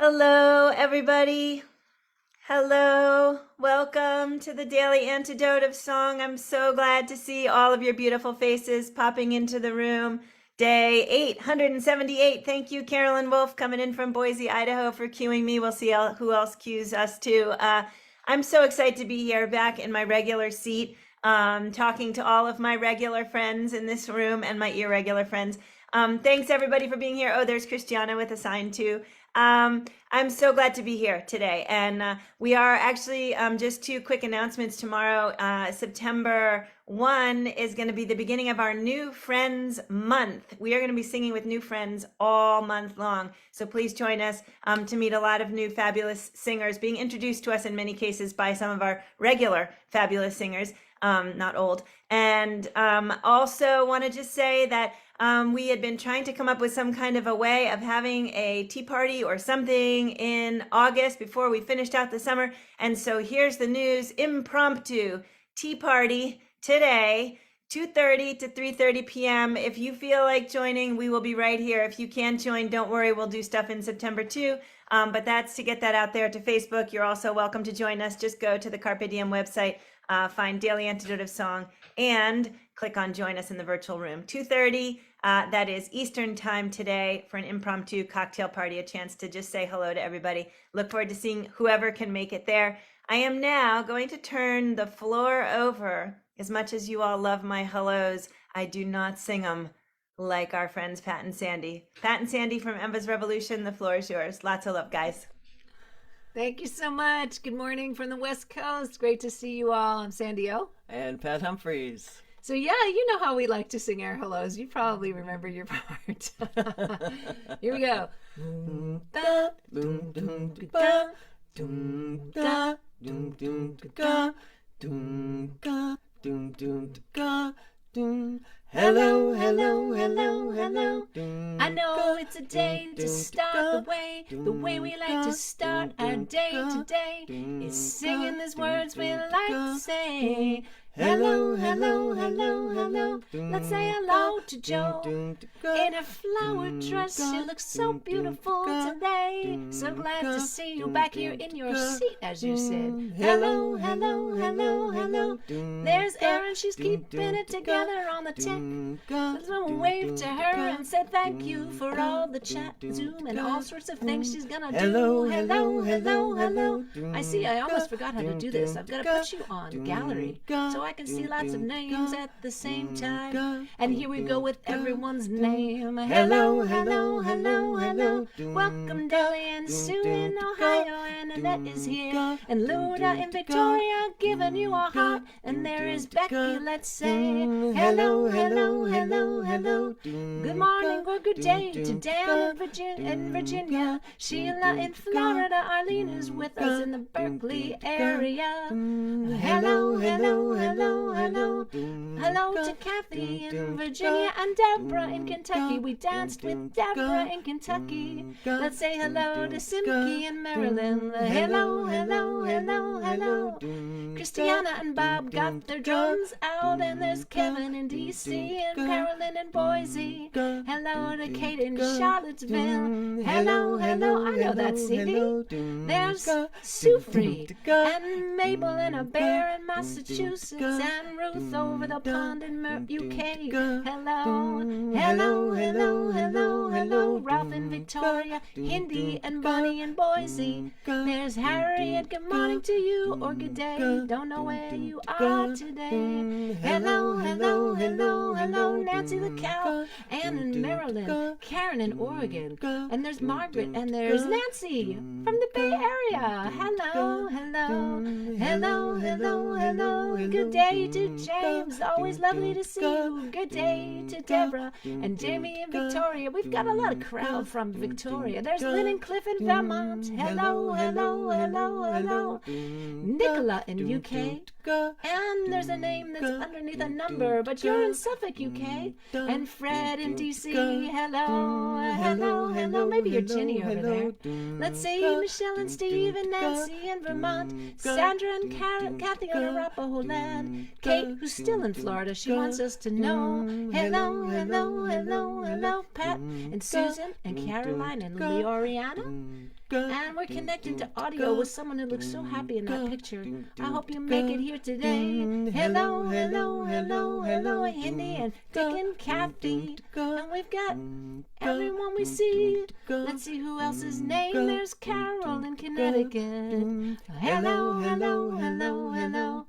Hello, everybody. Hello. Welcome to the Daily Antidote of Song. I'm so glad to see all of your beautiful faces popping into the room. Day 878. Thank you, Carolyn Wolf, coming in from Boise, Idaho, for cueing me. We'll see who else cues us too. I'm so excited to be here back in my regular seat, talking to all of my regular friends in this room and my irregular friends. Thanks, everybody, for being here. Oh, there's Christiana with a sign, too. I'm so glad to be here today. And we are actually, just two quick announcements tomorrow. September 1 is going to be the beginning of our New Friends Month. We are going to be singing with new friends all month long. So please join us to meet a lot of new fabulous singers being introduced to us in many cases by some of our regular fabulous singers, not old. And also want to just say that we had been trying to come up with some kind of a way of having a tea party or something in August before we finished out the summer. And so here's the news: impromptu tea party today, 2:30 to 3:30 p.m. If you feel like joining, we will be right here. If you can't join, don't worry, we'll do stuff in September too. But that's to get that out there to Facebook. You're also welcome to join us. Just go to the Carpe Diem website, find Daily Antidote of Song, and click on join us in the virtual room. 2:30, that is Eastern time today, for an impromptu cocktail party, a chance to just say hello to everybody. Look forward to seeing whoever can make it there. I am now going to turn the floor over. As much as you all love my hellos, I do not sing them like our friends Pat and Sandy. Pat and Sandy from Emva's Revolution, the floor is yours. Lots of love, guys. Thank you so much. Good morning from the West Coast. Great to see you all. I'm Sandy O. And Pat Humphries. So yeah, you know how we like to sing our hellos. You probably remember your part. Here we go. Hello, hello, hello, hello. I know it's a day to start the way we like to start our day today is singing these words we like to say. Hello, hello, hello, hello. Let's say hello to Joe. In her flower dress, she looks so beautiful today. So glad to see you back here in your seat as you said. Hello, hello, hello, hello. There's Erin, she's keeping it together on the tech. Let's wave to her and say thank you for all the chat, Zoom, and all sorts of things she's gonna do. Hello, hello, hello, hello. I see, I almost forgot how to do this. I've got to put you on gallery so I can see lots of names at the same time. And here we go with everyone's name. Hello, hello, hello, hello. Welcome Dolly and Sue in Ohio, and Annette is here, and Luna in Victoria giving you a heart. And there is Becky, let's say hello, hello, hello, hello. Good morning or good day to Dan in Virginia, Sheila in Florida, Arlene is with us in the Berkeley area. Hello, hello, hello, hello. Hello to Kathy in Virginia and Deborah in Kentucky. We danced with Deborah in Kentucky. Let's say hello to Simke in Maryland. Hello, hello, hello, hello. Christiana and Bob got their drums out, and there's Kevin in D.C. and Carolyn in Boise. Hello to Kate in Charlottesville. Hello, hello, I know that CD. There's Sue Freed and Mabel and a bear in Massachusetts, and Ruth over the pond in UK. Hello, hello, hello, hello, hello. Ralph in Victoria, Hindi and Bonnie in Boise. There's Harriet, good morning to you, or good day. Don't know where you are today. Hello, hello, hello, hello. Nancy the cow, Ann in Maryland, Karen in Oregon. And there's Margaret, and there's Nancy from the Bay Area. Hello, hello, hello, hello, hello. Good day to James, always lovely to see you. Good day to Deborah and Jamie in Victoria. We've got a lot of crowd from Victoria. There's Lynn and Cliff in Vermont. Hello, hello, hello, hello. Nicola in UK. And there's a name that's underneath a number, but you're in Suffolk, UK. And Fred in DC. Hello, hello, hello. Maybe you're Ginny over there. Let's see Michelle and Steve and Nancy in Vermont. Sandra and Kathy on Arapaho land. Kate, who's still in Florida, she wants us to know. Hello, hello, hello, hello. Pat and Susan and Caroline and Leoriana. And we're connected to audio with someone who looks so happy in that picture. I hope you make it here today. Hello, hello, hello, hello, Andy and Dick and Kathy. And we've got everyone we see. Let's see who else's name. There's Carol in Connecticut. Hello, hello, hello, hello.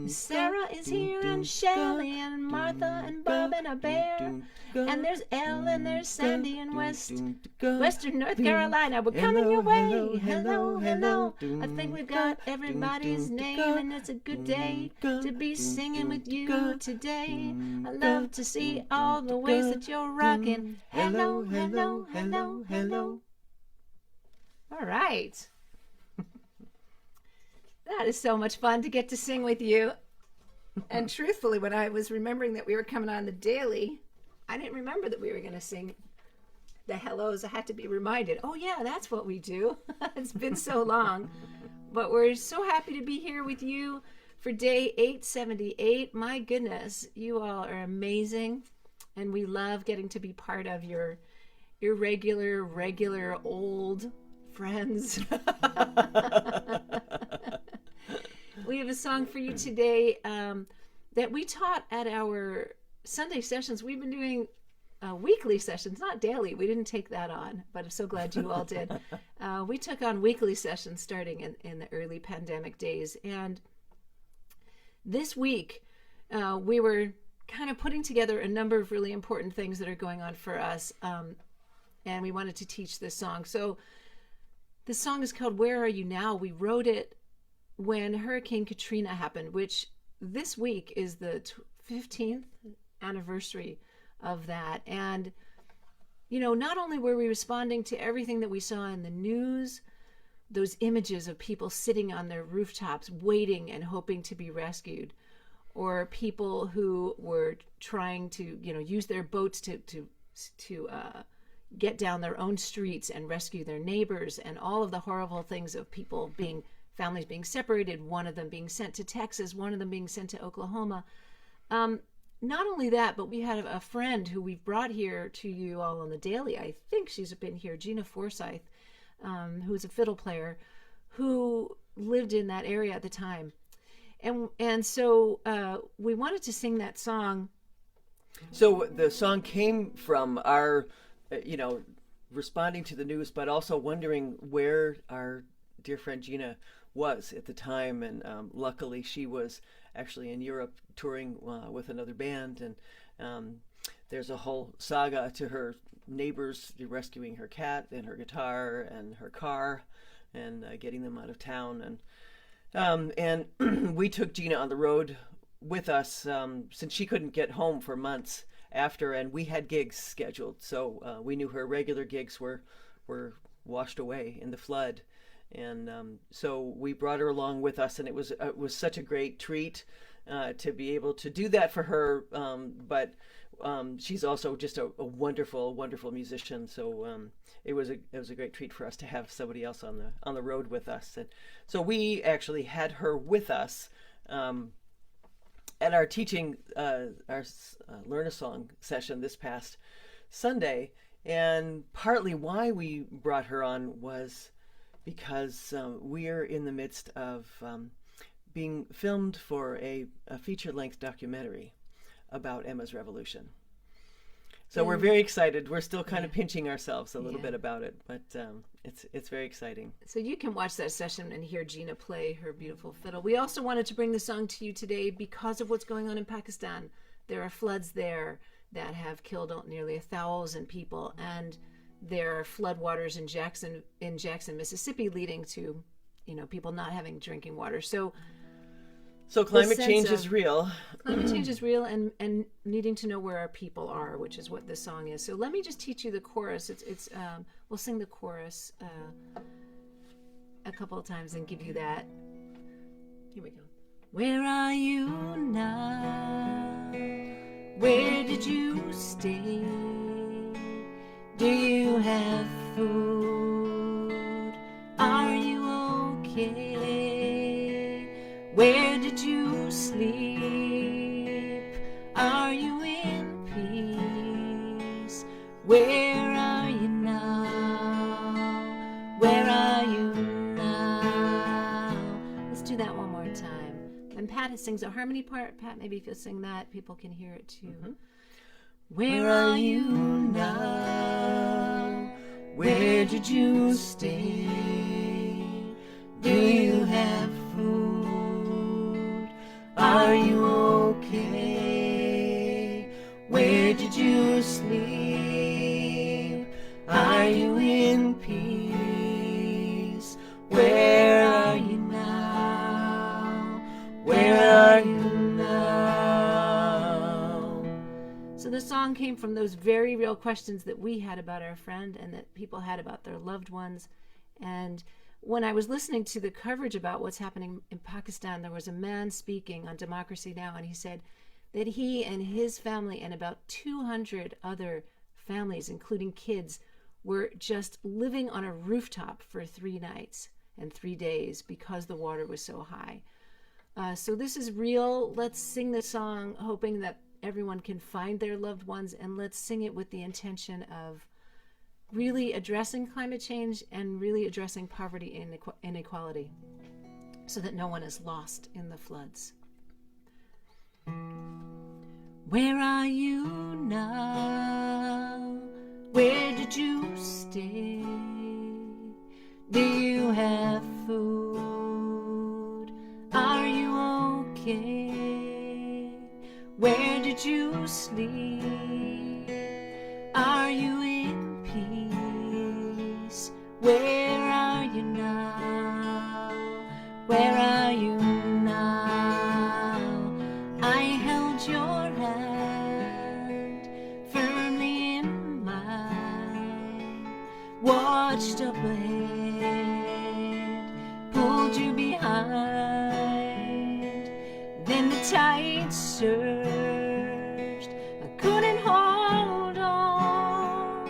Sarah is here and Shelley and Martha and Bob and a bear. And there's Elle and there's Sandy in Western North Carolina. We're coming your way. Hello, hello. I think we've got everybody's name, and it's a good day to be singing with you today. I love to see all the ways that you're rocking. Hello, hello, hello, hello. All right. That is so much fun to get to sing with you. And truthfully, when I was remembering that we were coming on the daily, I didn't remember that we were going to sing the hellos. I had to be reminded, oh yeah, that's what we do. It's been so long. But we're so happy to be here with you for day 878. My goodness, you all are amazing. And we love getting to be part of your irregular, old friends. We have a song for you today that we taught at our Sunday sessions. We've been doing weekly sessions, not daily. We didn't take that on, but I'm so glad you all did. We took on weekly sessions starting in the early pandemic days. And this week, we were kind of putting together a number of really important things that are going on for us. And we wanted to teach this song. So the song is called Where Are You Now? We wrote it when Hurricane Katrina happened, which this week is the 15th anniversary of that. And you know, not only were we responding to everything that we saw in the news, those images of people sitting on their rooftops waiting and hoping to be rescued, or people who were trying to, you know, use their boats to get down their own streets and rescue their neighbors, and all of the horrible things of people families being separated, one of them being sent to Texas, one of them being sent to Oklahoma. Not only that, but we had a friend who we've brought here to you all on the daily. I think she's been here, Gina Forsyth, who's a fiddle player, who lived in that area at the time. And so we wanted to sing that song. So the song came from our, responding to the news, but also wondering where our dear friend Gina was at the time. And luckily she was actually in Europe touring with another band. And there's a whole saga to her neighbors rescuing her cat and her guitar and her car and getting them out of town. And we took Gina on the road with us since she couldn't get home for months after, and we had gigs scheduled. So we knew her regular gigs were washed away in the flood. And so we brought her along with us, and it was such a great treat to be able to do that for her. But she's also just a wonderful, wonderful musician. So it was a great treat for us to have somebody else on the road with us. And so we actually had her with us at our teaching our Learn a Song session this past Sunday. And partly why we brought her on was because we're in the midst of being filmed for a feature-length documentary about Emma's Revolution. So we're very excited. We're still kind of pinching ourselves a little bit about it, but it's very exciting. So you can watch that session and hear Gina play her beautiful fiddle. We also wanted to bring the song to you today because of what's going on in Pakistan. There are floods there that have killed nearly 1,000 people, and there are floodwaters in Jackson, Mississippi, leading to, people not having drinking water. So climate change is real. Climate change is real, and needing to know where our people are, which is what this song is. So let me just teach you the chorus. It's we'll sing the chorus a couple of times and give you that. Here we go. Where are you now? Where did you stay? Do you have food? Are you okay? Where did you sleep? Are you in peace? Where are you now? Where are do that one more time. And Pat sings a harmony part. Pat, maybe if you'll sing that, people can hear it too. Mm-hmm. Where are you now? Where did you stay? Do you have food? Are you okay? Where did you sleep? Are you in peace? Where are you now? Where are you now? So the song came from those very real questions that we had about our friend and that people had about their loved ones. And when I was listening to the coverage about what's happening in Pakistan, there was a man speaking on Democracy Now! And he said that he and his family and about 200 other families, including kids, were just living on a rooftop for 3 nights and 3 days because the water was so high. So this is real. Let's sing the song, hoping that everyone can find their loved ones, and let's sing it with the intention of really addressing climate change and really addressing poverty and inequality so that no one is lost in the floods. Where are you now? Where did you stay? Do you have food? Are you okay? Where did you sleep? Are you in peace? Where are you now? Where are you now? I held your hand firmly in mine, watched up ahead, pulled you behind. Then the tide surged, I couldn't hold on.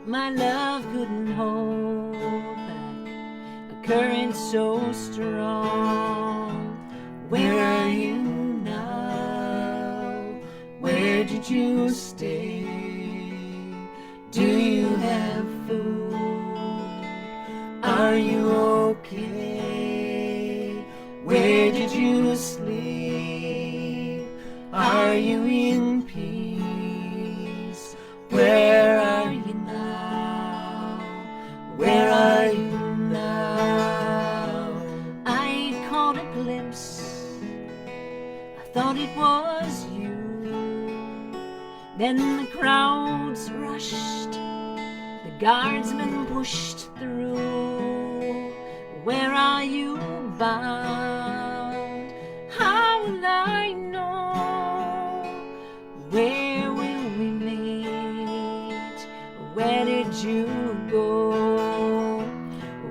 My love couldn't hold back a current so strong. Where are you now? Where did you stay? Do you have food? Are you okay? Where did you sleep? Are you in peace? Where are you now? Where are you now? I caught a glimpse, I thought it was you. Then the crowds rushed, the guardsmen pushed through. Where are you bound? How will I know? Where will we meet? Where did you go?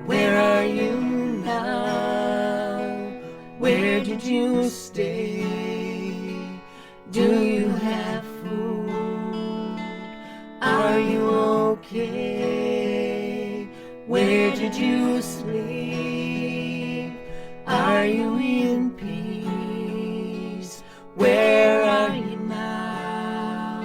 Where are you now? Where did you stay? Do you have food? Are you okay? Where did you sleep? Are you in peace? Where are you now?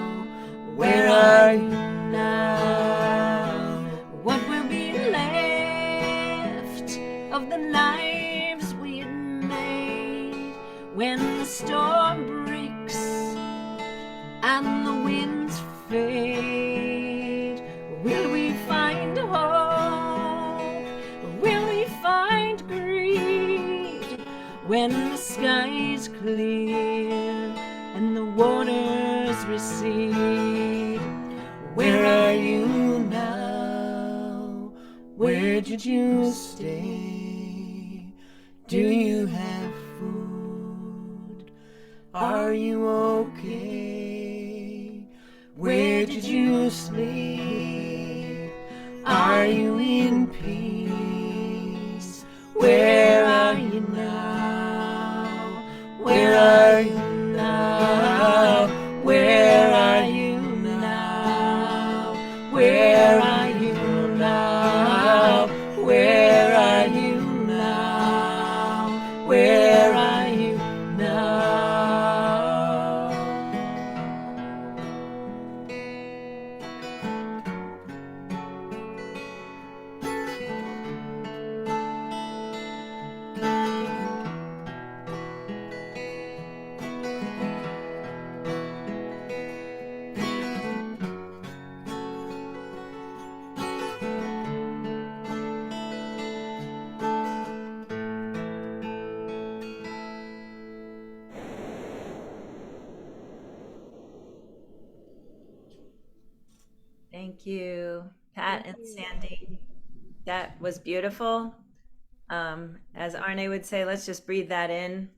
Where are you now? What will be left of the lives we had made when the storm breaks and the winds fade? Will we find hope? Will we find greed when the skies clear and the waters recede? Where are you now? Where did you stay? Do you have food? Are you okay? Where did you sleep? Are you in peace? Where are you now? Where are you now? Where are you now? Where are you now? Where are you now? Where are you now? Thank you, Pat Thank and you. Sandy. That was beautiful. As Arne would say, let's just breathe that in.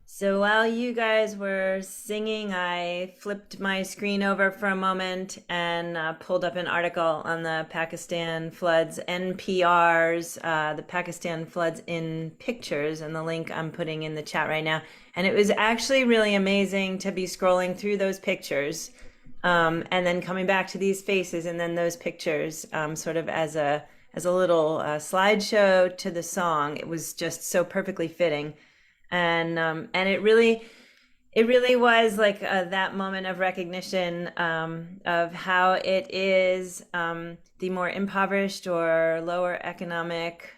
So while you guys were singing, I flipped my screen over for a moment and pulled up an article on the Pakistan floods, NPR's, the Pakistan floods in pictures, and the link I'm putting in the chat right now. And it was actually really amazing to be scrolling through those pictures, and then coming back to these faces and then those pictures, sort of as a little slideshow to the song. It was just so perfectly fitting, and it really was like that moment of recognition, of how it is, the more impoverished or lower economic,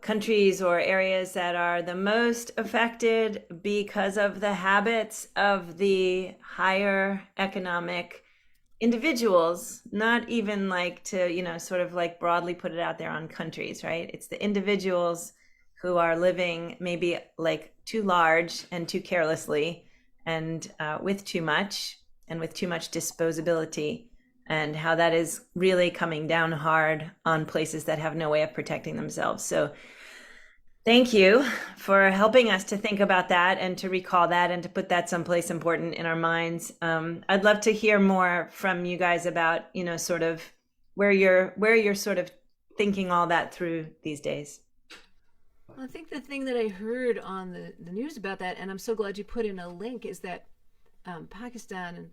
countries or areas that are the most affected because of the habits of the higher economic individuals, not even like to, sort of like broadly put it out there on countries, right? It's the individuals who are living maybe like too large and too carelessly, and with too much, and with too much disposability, and how that is really coming down hard on places that have no way of protecting themselves. So thank you for helping us to think about that and to recall that and to put that someplace important in our minds. I'd love to hear more from you guys about, sort of where you're sort of thinking all that through these days. Well, I think the thing that I heard on the news about that, and I'm so glad you put in a link, is that Pakistan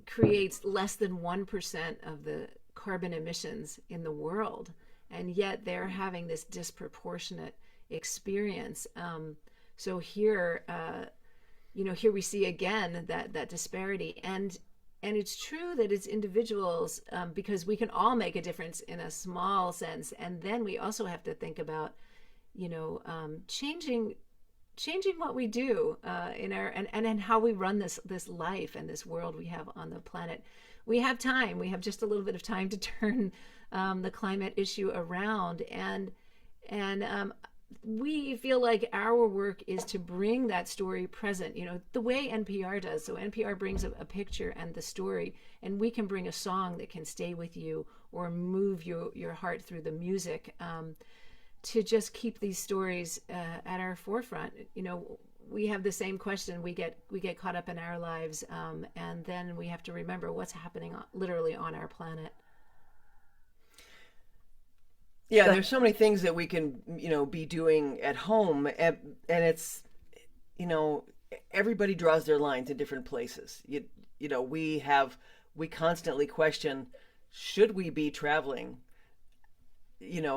creates less than 1% of the carbon emissions in the world, and yet they're having this disproportionate experience. So here, here we see again that disparity, and it's true that it's individuals, because we can all make a difference in a small sense, and then we also have to think about, changing what we do in our and how we run this life and this world we have on the planet. We have time. We have just a little bit of time to turn the climate issue around, and we feel like our work is to bring that story present, the way NPR does. So NPR brings a picture and the story, and we can bring a song that can stay with you or move your heart through the music, to just keep these stories at our forefront. We have the same question. We get caught up in our lives, and then we have to remember what's happening literally on our planet. Yeah, there's so many things that we can, be doing at home, and it's, everybody draws their lines in different places. We constantly question, should we be traveling?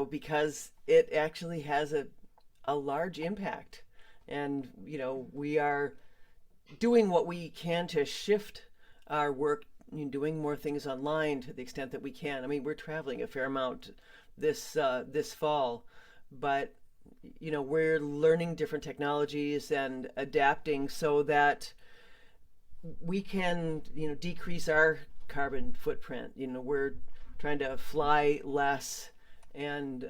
Because it actually has a large impact, and we are doing what we can to shift our work, doing more things online to the extent that we can. I mean, we're traveling a fair amount this fall, but we're learning different technologies and adapting so that we can decrease our carbon footprint. We're trying to fly less and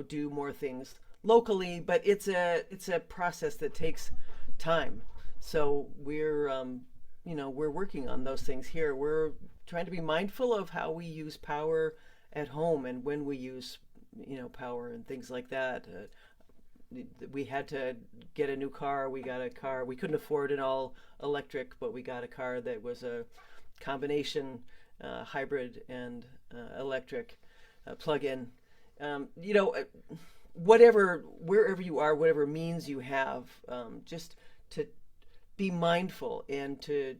do more things locally, but it's a process that takes time. So we're working on those things here. We're trying to be mindful of how we use power at home and when we use power and things like that. We had to get a new car. We got a car. We couldn't afford an all electric, but we got a car that was a combination, hybrid and electric, plug-in. Wherever you are, whatever means you have, just to be mindful and to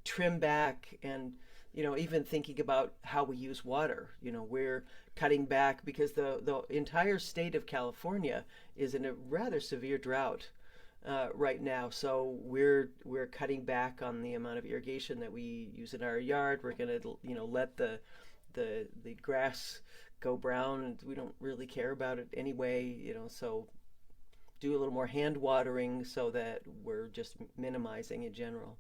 trim back, and even thinking about how we use water. We're cutting back because the entire state of California is in a rather severe drought right now. So we're cutting back on the amount of irrigation that we use in our yard. We're going to let the grass go brown. We don't really care about it anyway, so do a little more hand watering so that we're just minimizing in general.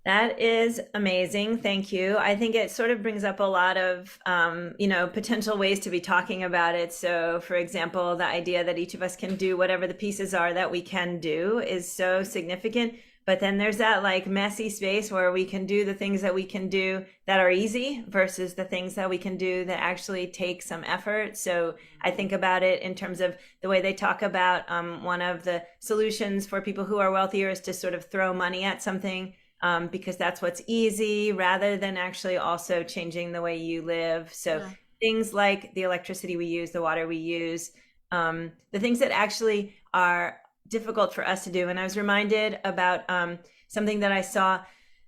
That is amazing. Thank you. I think it sort of brings up a lot of, potential ways to be talking about it. So, for example, the idea that each of us can do whatever the pieces are that we can do is so significant. But then there's that like messy space where we can do the things that we can do that are easy versus the things that we can do that actually take some effort. So I think about it in terms of the way they talk about one of the solutions for people who are wealthier is to sort of throw money at something because that's what's easy rather than actually also changing the way you live. So things like the electricity we use, the water we use, the things that actually are difficult for us to do. And I was reminded about something that I saw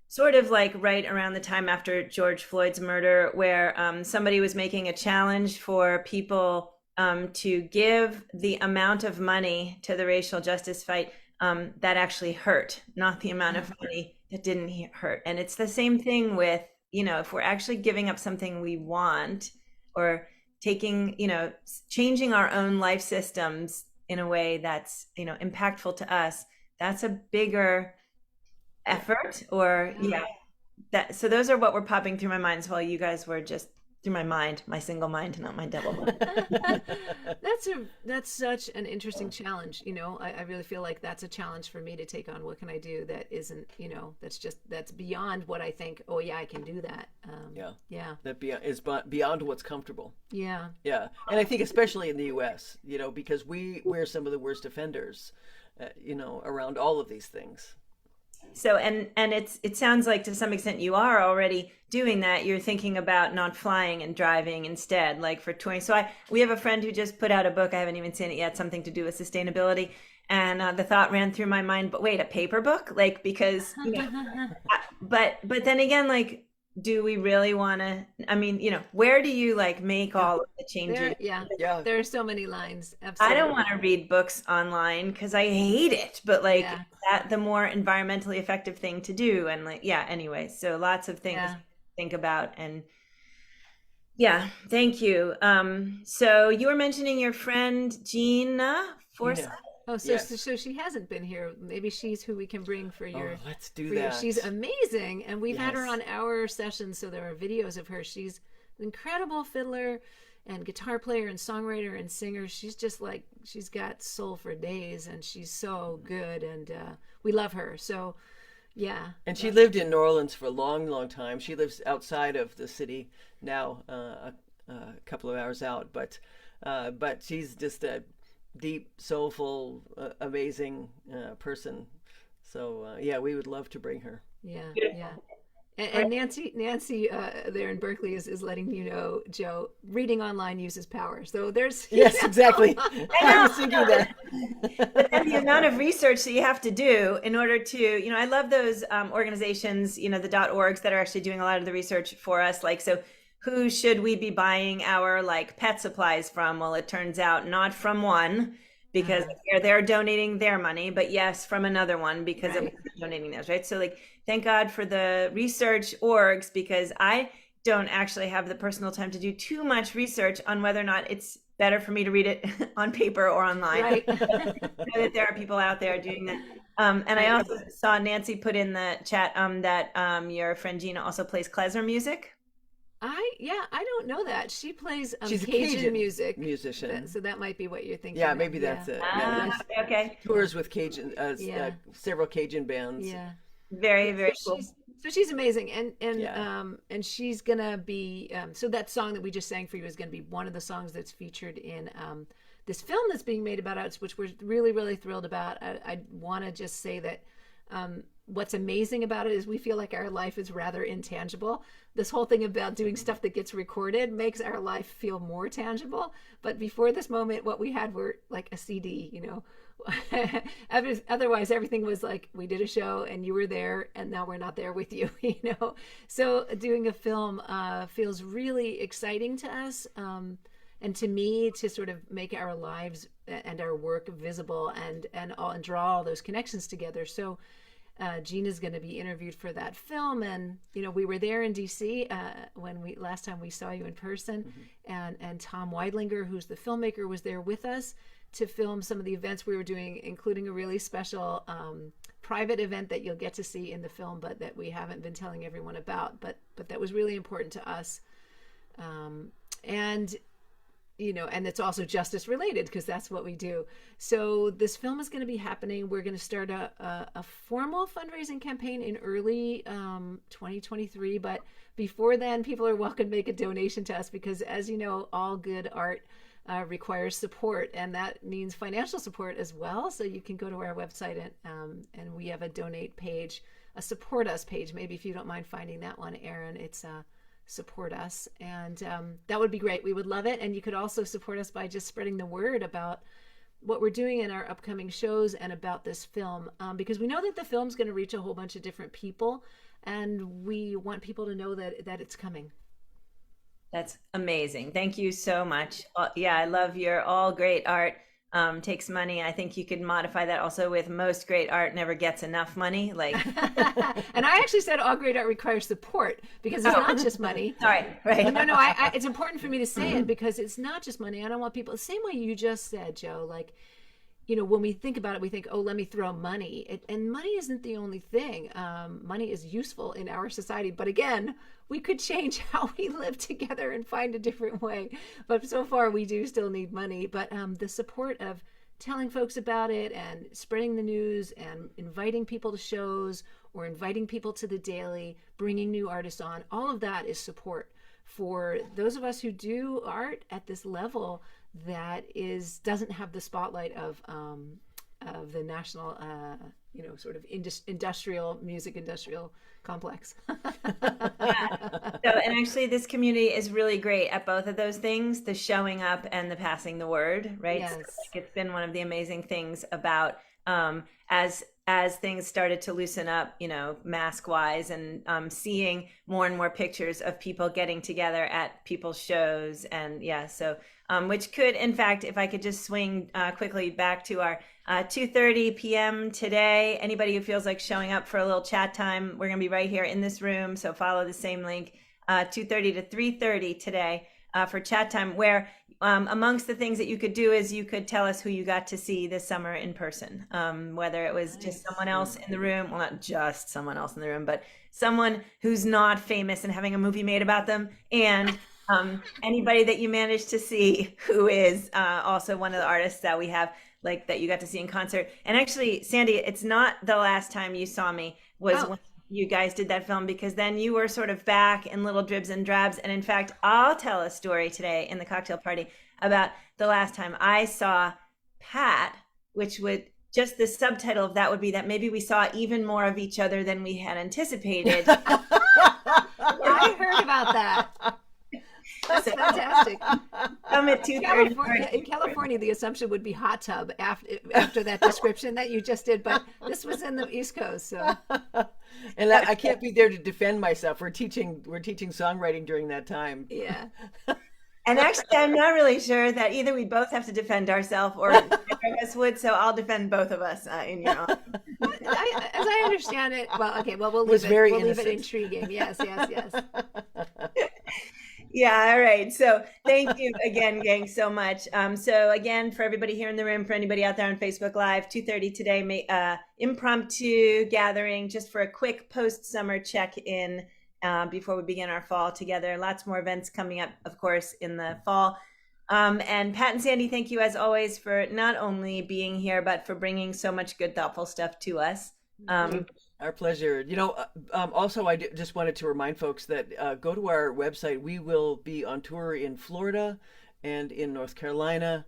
sort of like right around the time after George Floyd's murder, where somebody was making a challenge for people to give the amount of money to the racial justice fight that actually hurt, not the amount of money that didn't hurt. And it's the same thing with, if we're actually giving up something we want or taking, changing our own life systems in a way that's, impactful to us, that's a bigger effort or so those are what were popping through my mind while you guys were just through my mind, my single mind, not my double mind. That's such an interesting challenge. I really feel like that's a challenge for me to take on. What can I do that isn't, that's beyond what I think, oh yeah, I can do that. That is beyond what's comfortable. Yeah. And I think especially in the US, because we're some of the worst offenders, around all of these things. So and it sounds like to some extent you are already doing that. You're thinking about not flying and driving instead, like for touring. So we have a friend who just put out a book. I haven't even seen it yet. Something to do with sustainability. And the thought ran through my mind, but wait, a paper book? Like, because, but then again, like, do we really want to, where do you like make all of the changes? There are so many lines. Absolutely. I don't want to read books online because I hate it, but like that the more environmentally effective thing to do. And like, anyway, so lots of things to think about. And thank you. So you were mentioning your friend Gina Forsyth. Oh, so she hasn't been here. Maybe she's who we can bring for your. Oh, let's do that. She's amazing, and we've had her on our sessions, so there are videos of her. She's an incredible fiddler, and guitar player, and songwriter, and singer. She's just like she's got soul for days, and she's so good, and we love her. So, And she lived in New Orleans for a long, long time. She lives outside of the city now, a couple of hours out, but she's just a deep, soulful, amazing person. So we would love to bring her. And Nancy there in Berkeley is letting you know, Joe, reading online uses power. So there's yes, exactly. I was thinking that. But then the amount of research that you have to do in order to, I love those organizations, the .orgs that are actually doing a lot of the research for us. Like, so who should we be buying our like pet supplies from? Well, it turns out not from one because they're donating their money, but yes, from another one because it was donating those, right? So like, thank God for the research orgs because I don't actually have the personal time to do too much research on whether or not it's better for me to read it on paper or online. Right. I know that there are people out there doing that. And I also saw Nancy put in the chat that your friend Gina also plays klezmer music. I don't know that. She plays she's Cajun music musician. So that might be what you're thinking. Yeah, maybe that's it. Okay. Tours with Cajun, several Cajun bands. Yeah. Very, very cool. So she's amazing, and she's gonna be. So that song that we just sang for you is gonna be one of the songs that's featured in this film that's being made about us, which we're really, really thrilled about. I want to just say that. What's amazing about it is we feel like our life is rather intangible. This whole thing about doing stuff that gets recorded makes our life feel more tangible. But before this moment, what we had were like a CD, Otherwise, everything was like, we did a show and you were there and now we're not there with you, So doing a film feels really exciting to us. And to me, to sort of make our lives and our work visible and draw all those connections together. So Gina's going to be interviewed for that film, and we were there in DC when last time we saw you in person, and Tom Weidlinger, who's the filmmaker, was there with us. to film some of the events we were doing, including a really special private event that you'll get to see in the film, but that we haven't been telling everyone about. But that was really important to us, and and it's also justice related because that's what we do. So this film is going to be happening. We're going to start a formal fundraising campaign in early 2023, but before then, people are welcome to make a donation to us because, as you know, all good art requires support, and that means financial support as well. So you can go to our website and we have a donate page, a support us page. Maybe if you don't mind finding that one, Erin, it's support us, and that would be great. We would love it. And you could also support us by just spreading the word about what we're doing in our upcoming shows and about this film, because we know that the film's going to reach a whole bunch of different people, and we want people to know that it's coming. That's amazing. Thank you so much. Yeah, I love your all great art takes money. I think you could modify that also with most great art never gets enough money. Like, and I actually said all great art requires support because it's not just money. Sorry, right? No. It's important for me to say it because it's not just money. I don't want people the same way you just said, Joe. Like, when we think about it, we think, oh, let me throw money. And money isn't the only thing. Money is useful in our society. But again, we could change how we live together and find a different way. But so far, we do still need money. But the support of telling folks about it and spreading the news and inviting people to shows or inviting people to the Daily, bringing new artists on, all of that is support for those of us who do art at this level that doesn't have the spotlight of the national sort of industrial complex. Yeah. So, and actually this community is really great at both of those things, the showing up and the passing the word, right? Yes. So, it's been one of the amazing things about as things started to loosen up, mask wise, and seeing more and more pictures of people getting together at people's shows. And so which could, in fact, if I could just swing quickly back to our 2:30 p.m. today, anybody who feels like showing up for a little chat time, we're going to be right here in this room. So follow the same link, 2:30 to 3:30 today for chat time, where amongst the things that you could do is you could tell us who you got to see this summer in person, whether it was just someone else in the room, well, not just someone else in the room, but someone who's not famous and having a movie made about them, and anybody that you managed to see who is also one of the artists that we have, like, that you got to see in concert. And actually, Sandy, it's not the last time you saw me was when you guys did that film, because then you were sort of back in little dribs and drabs. And in fact, I'll tell a story today in the cocktail party about the last time I saw Pat, which would just the subtitle of that would be that maybe we saw even more of each other than we had anticipated. I heard about that. That's fantastic. Come at 2:30. In California, the assumption would be hot tub after that description that you just did, but this was in the East Coast, so. And I can't be there to defend myself. We're teaching songwriting during that time. Yeah. And actually, I'm not really sure that either we both have to defend ourselves or neither of us would, so I'll defend both of us in your honor. As I understand it, we'll leave it intriguing. Yes. Yeah, all right. So thank you again, gang, so much. So again, for everybody here in the room, for anybody out there on Facebook Live, 2:30 today, impromptu gathering just for a quick post-summer check-in before we begin our fall together. Lots more events coming up, of course, in the fall. And Pat and Sandy, thank you as always for not only being here, but for bringing so much good, thoughtful stuff to us. Our pleasure. Also, I just wanted to remind folks that go to our website. We will be on tour in Florida and in North Carolina.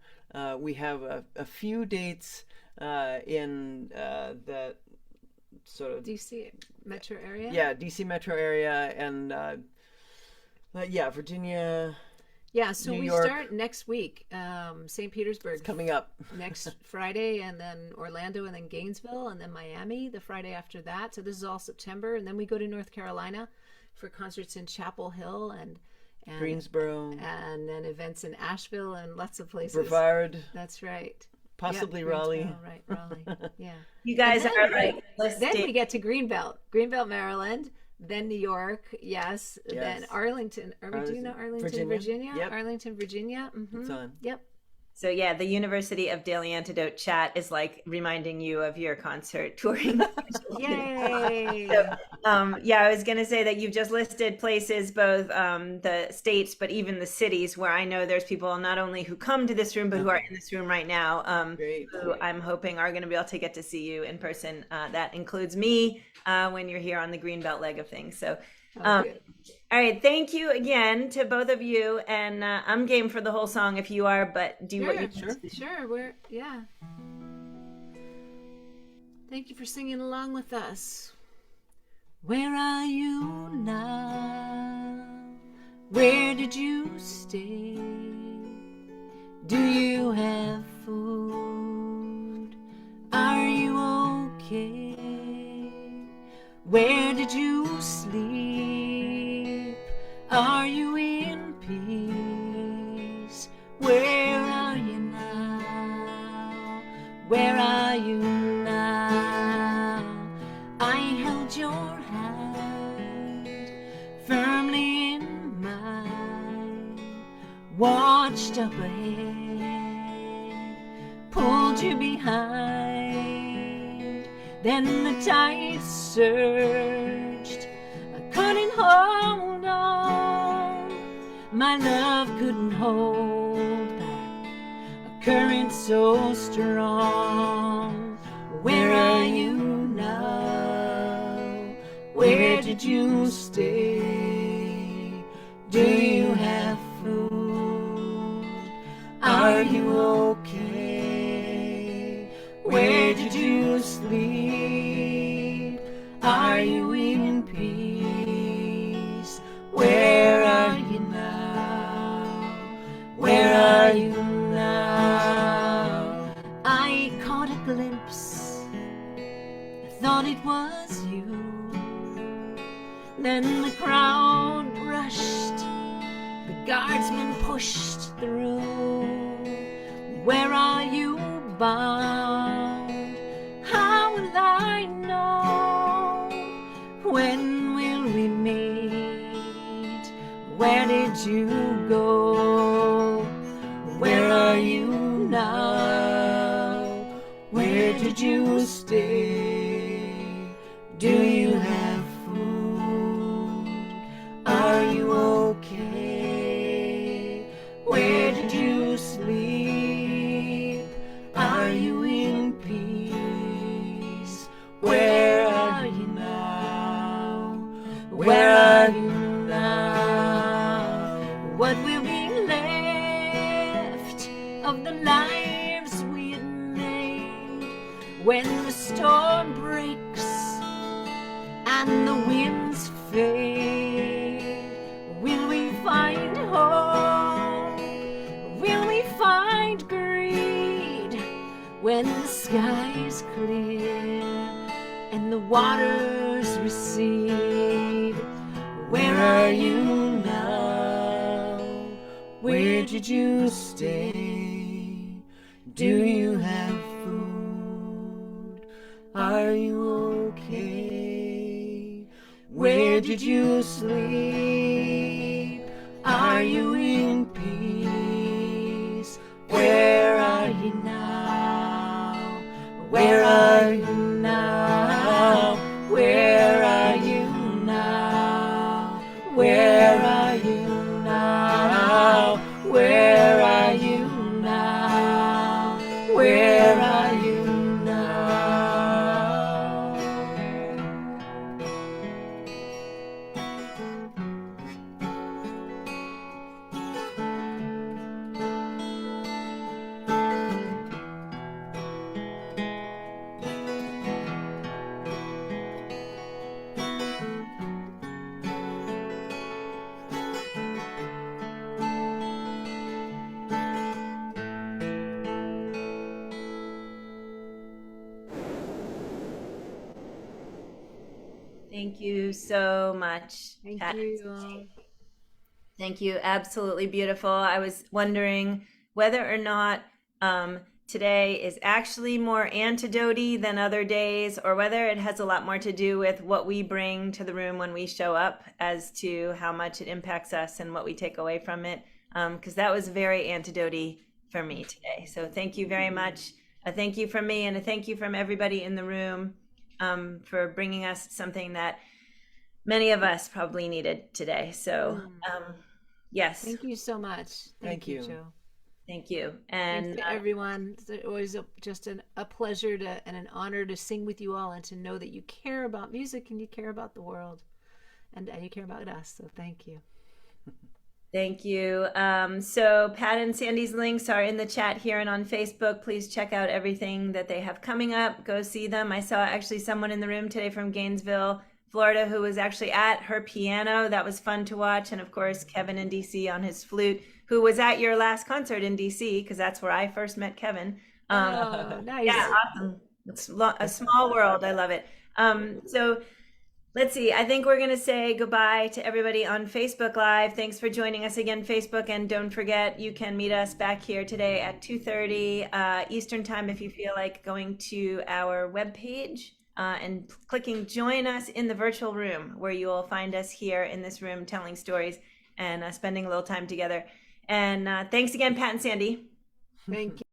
We have a few dates in the sort of DC metro area. Yeah, DC metro area, and Virginia. Yeah, so New we York. start next week. St. Petersburg It's coming up next Friday, and then Orlando, and then Gainesville, and then Miami the Friday after that. So this is all September, and then we go to North Carolina for concerts in Chapel Hill and Greensboro, and then events in Asheville and lots of places. Brevard. That's right. Possibly Raleigh. Right, Raleigh. Yeah. You guys are like then we get to Greenbelt, Maryland. Then New York, yes. Then Arlington. Do you know Arlington, Virginia? Yep. Arlington, Virginia. It's on. Yep. So yeah, the University of Daily Antidote chat is like reminding you of your concert touring schedule. So, Yay! yeah, I was going to say that you've just listed places, both the states, but even the cities where I know there's people not only who come to this room, but who are in this room right now, Great. who I'm hoping are going to be able to get to see you in person. That includes me when you're here on the Greenbelt leg of things. So, Oh, good. all right, thank you again to both of you, and I'm game for the whole song if you are, but do what you Sure, sure. Yeah. Thank you for singing along with us. Where are you now? Where did you stay? Do you have food? Are you okay? Where did you sleep? Are you in peace? Where are you now? Where are you now? I held your hand firmly in mine, watched up ahead, pulled you behind. Then the tide surged, I couldn't hold on. My love couldn't hold back a current so strong. Where are you now? Where did you stay? Do you have food? Are you okay? Where did you sleep? Are you in peace? Where are you now? Where are you now? I caught a glimpse, I thought it was you. Then the crowd rushed, the guardsmen pushed through. Where are you bound? How will I know? When will we meet? Where did you go? Where are you now? Where did you stay? Do you have food? Are you okay? Where did you sleep? Are you in peace? Where are you now? Where are you now? What will be left of the lives we had made when the storm breaks and the winds fade? Will we find hope? Will we find greed when the sky is clear and the waters recede? Where are you now? Where did you stay? Do you have food? Are you okay? Where did you sleep? Are you in peace? Where are you now? Where are you now? Where are you now? Where are you now? Where are you now? Where are you now? Thank you so much. Thank Kat. you. Thank you. Absolutely beautiful. I was wondering whether or not today is actually more antidote-y than other days, or whether it has a lot more to do with what we bring to the room when we show up as to how much it impacts us and what we take away from it. Because that was very antidote-y for me today. So thank you very much. A thank you from me and a thank you from everybody in the room for bringing us something that many of us probably needed today. So yes, Thank you so much. Thank you. Joe. thank you. Thanks And to everyone. It's always just a pleasure and an honor to sing with you all and to know that you care about music and you care about the world and you care about us. So thank you. thank you. So Pat and Sandy's links are in the chat here and on Facebook. Please check out everything that they have coming up. Go see them. I saw actually someone in the room today from Gainesville, Florida, who was actually at her piano. That was fun to watch. And of course, Kevin in DC on his flute, who was at your last concert in DC, because that's where I first met Kevin. Oh, nice. Yeah, awesome. It's a small world. I love it. So let's see. I think we're going to say goodbye to everybody on Facebook Live. Thanks for joining us again, Facebook. And don't forget, you can meet us back here today at 2:30 Eastern Time if you feel like going to our webpage and clicking join us in the virtual room, where you will find us here in this room telling stories and spending a little time together. And thanks again, Pat and Sandy. Thank you.